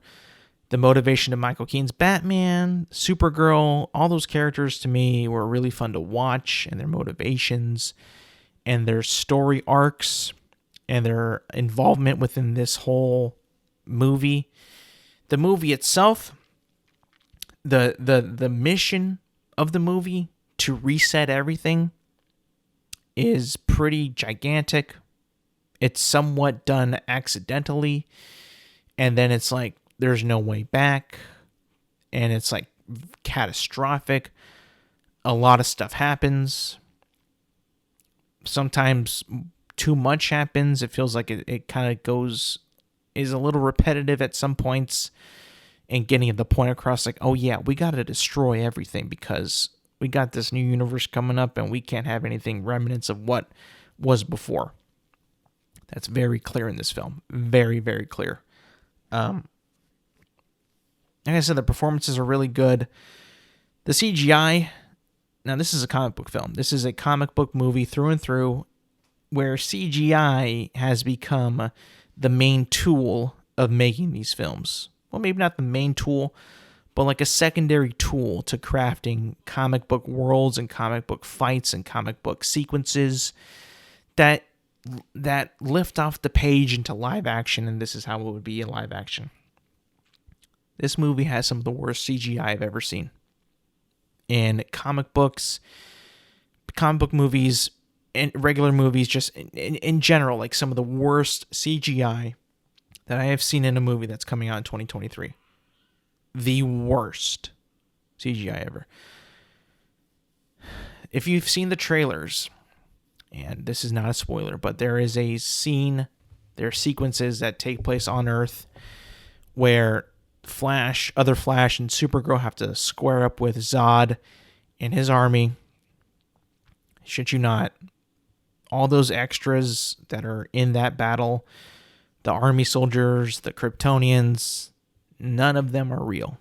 The motivation of Michael Keaton's Batman, Supergirl, all those characters to me were really fun to watch, and their motivations and their story arcs and their involvement within this whole movie. The movie itself, the mission of the movie to reset everything is pretty gigantic. It's somewhat done accidentally, and then it's like there's no way back, and it's like catastrophic. A lot of stuff happens. Sometimes too much happens. It feels like it kind of is a little repetitive at some points, and getting the point across like, oh yeah, we got to destroy everything because we got this new universe coming up and we can't have anything remnants of what was before. That's very clear in this film. Very, very clear. Like I said, the performances are really good. The CGI, now this is a comic book film. This is a comic book movie through and through, where CGI has become the main tool of making these films. Well, maybe not the main tool, but like a secondary tool to crafting comic book worlds and comic book fights and comic book sequences that lift off the page into live action, and this is how it would be in live action. This movie has some of the worst CGI I've ever seen. In comic books, comic book movies, and regular movies, just in general, like some of the worst CGI that I have seen in a movie that's coming out in 2023. The worst CGI ever. If you've seen the trailers, and this is not a spoiler, but there is a scene, there are sequences that take place on Earth where other Flash and Supergirl have to square up with Zod and his army. Shit you not. All those extras that are in that battle, the army soldiers, the Kryptonians, none of them are real.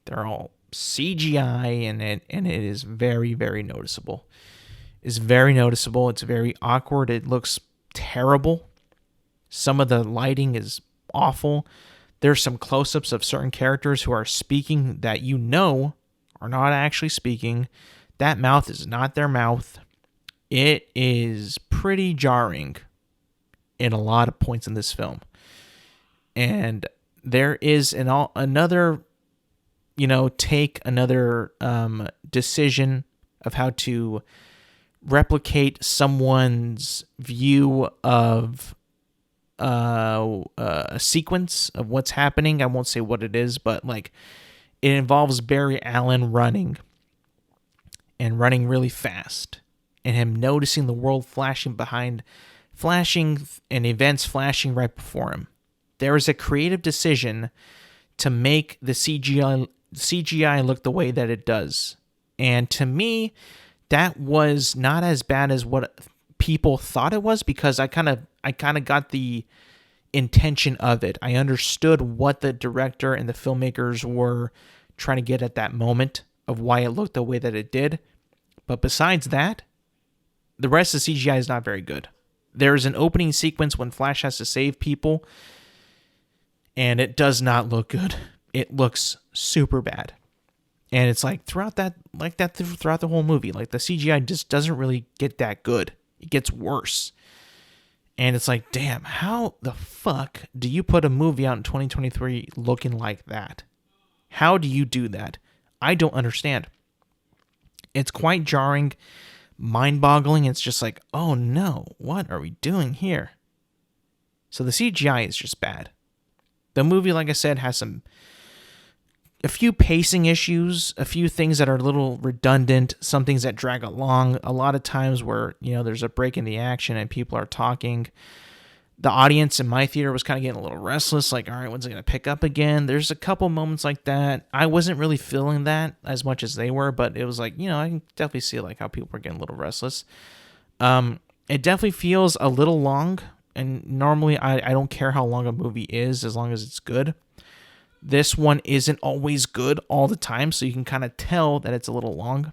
They're all CGI, and it is very, very noticeable. It's very noticeable. It's very awkward. It looks terrible. Some of the lighting is awful. There's some close-ups of certain characters who are speaking that are not actually speaking. That mouth is not their mouth. It is pretty jarring in a lot of points in this film. And there is another decision of how to replicate someone's view of a sequence of what's happening. I won't say what it is, but like it involves Barry Allen running really fast, and him noticing the world flashing and events flashing right before him. There is a creative decision to make the CGI look the way that it does. And to me, that was not as bad as what people thought it was, because I kind of got the intention of it. I understood what the director and the filmmakers were trying to get at that moment of why it looked the way that it did. But besides that, the rest of the CGI is not very good. There's an opening sequence when Flash has to save people, and it does not look good. It looks super bad. And it's like throughout the whole movie, like the CGI just doesn't really get that good. It gets worse. And it's like, damn, how the fuck do you put a movie out in 2023 looking like that? How do you do that? I don't understand. It's quite jarring, mind-boggling. It's just like, oh no, what are we doing here? So the CGI is just bad. The movie, like I said, has a few pacing issues, a few things that are a little redundant, some things that drag along. A lot of times where, there's a break in the action and people are talking. The audience in my theater was kind of getting a little restless, like, all right, when's it going to pick up again? There's a couple moments like that. I wasn't really feeling that as much as they were, but it was like, I can definitely see like how people were getting a little restless. It definitely feels a little long, and normally I don't care how long a movie is as long as it's good. This one isn't always good all the time, so you can kind of tell that it's a little long.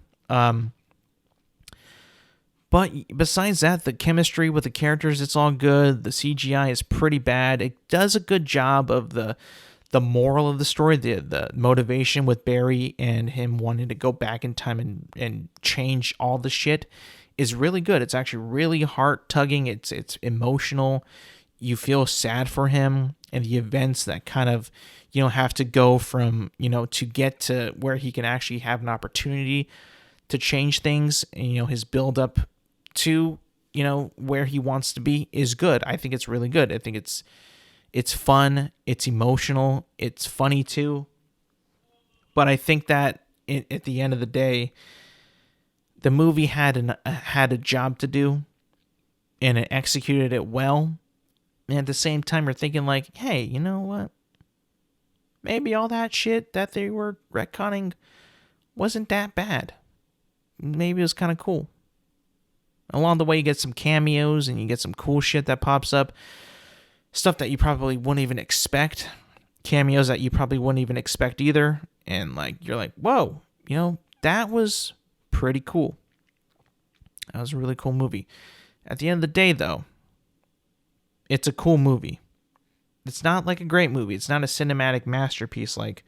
But besides that, the chemistry with the characters, it's all good. The CGI is pretty bad. It does a good job of the moral of the story, the motivation with Barry and him wanting to go back in time and change all the shit is really good. It's actually really heart-tugging. It's emotional. You feel sad for him and the events that kind of, have to go from, to get to where he can actually have an opportunity to change things. And, his build up to, where he wants to be is good. I think it's really good. I think it's fun. It's emotional. It's funny too. But I think that at the end of the day, the movie had a job to do, and it executed it well. And at the same time, you're thinking like, hey, you know what? Maybe all that shit that they were retconning wasn't that bad. Maybe it was kind of cool. Along the way, you get some cameos and you get some cool shit that pops up. Stuff that you probably wouldn't even expect. Cameos that you probably wouldn't even expect either. And like you're like, whoa, that was pretty cool. That was a really cool movie. At the end of the day, though, it's a cool movie. It's not like a great movie. It's not a cinematic masterpiece like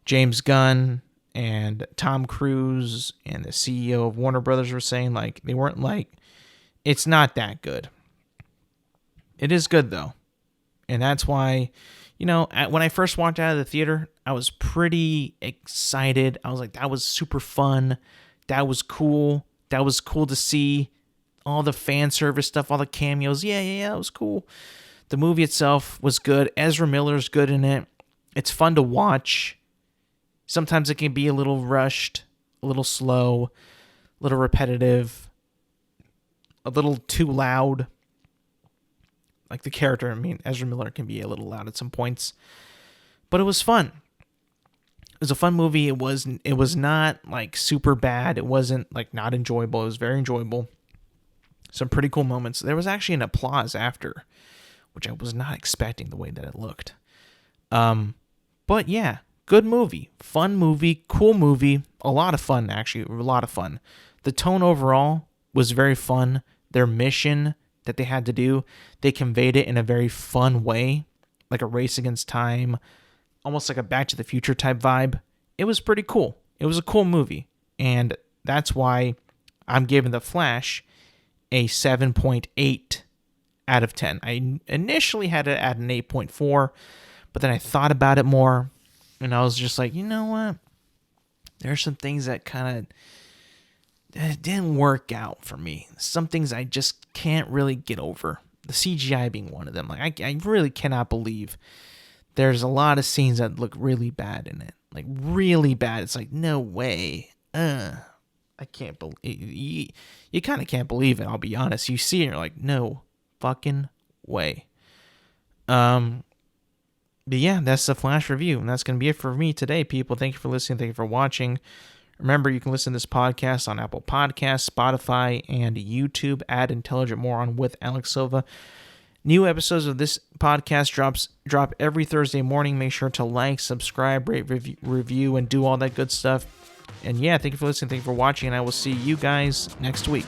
James Gunn and Tom Cruise and the CEO of Warner Brothers were saying. Like, they weren't like, it's not that good. It is good, though. And that's why, when I first walked out of the theater, I was pretty excited. I was like, that was super fun. That was cool. That was cool to see. All the fan service stuff, all the cameos. Yeah, it was cool. The movie itself was good. Ezra Miller's good in it. It's fun to watch. Sometimes it can be a little rushed, a little slow, a little repetitive, a little too loud. Like the character, Ezra Miller can be a little loud at some points. But it was fun. It was a fun movie. It was not like super bad. It wasn't like not enjoyable. It was very enjoyable. Some pretty cool moments. There was actually an applause after, which I was not expecting the way that it looked. But yeah, good movie. Fun movie. Cool movie. A lot of fun, actually. A lot of fun. The tone overall was very fun. Their mission that they had to do, they conveyed it in a very fun way. Like a race against time. Almost like a Back to the Future type vibe. It was pretty cool. It was a cool movie. And that's why I'm giving The Flash a 7.8 out of 10. I initially had it at an 8.4, but then I thought about it more, and I was just like, you know what? There's some things that kind of didn't work out for me. Some things I just can't really get over. The CGI being one of them. Like I really cannot believe there's a lot of scenes that look really bad in it. Like really bad. It's like, no way. I can't believe you kind of can't believe it, I'll be honest. You see it and you're like, no fucking way. But yeah, that's the Flash review, and that's going to be it for me today, people. Thank you for listening. Thank you for watching. Remember, you can listen to this podcast on Apple Podcasts, Spotify, and YouTube at Intelligent Moron with Alex Silva. New episodes of this podcast drop every Thursday morning. Make sure to like, subscribe, rate, review, and do all that good stuff. And yeah, thank you for listening. Thank you for watching, and I will see you guys next week.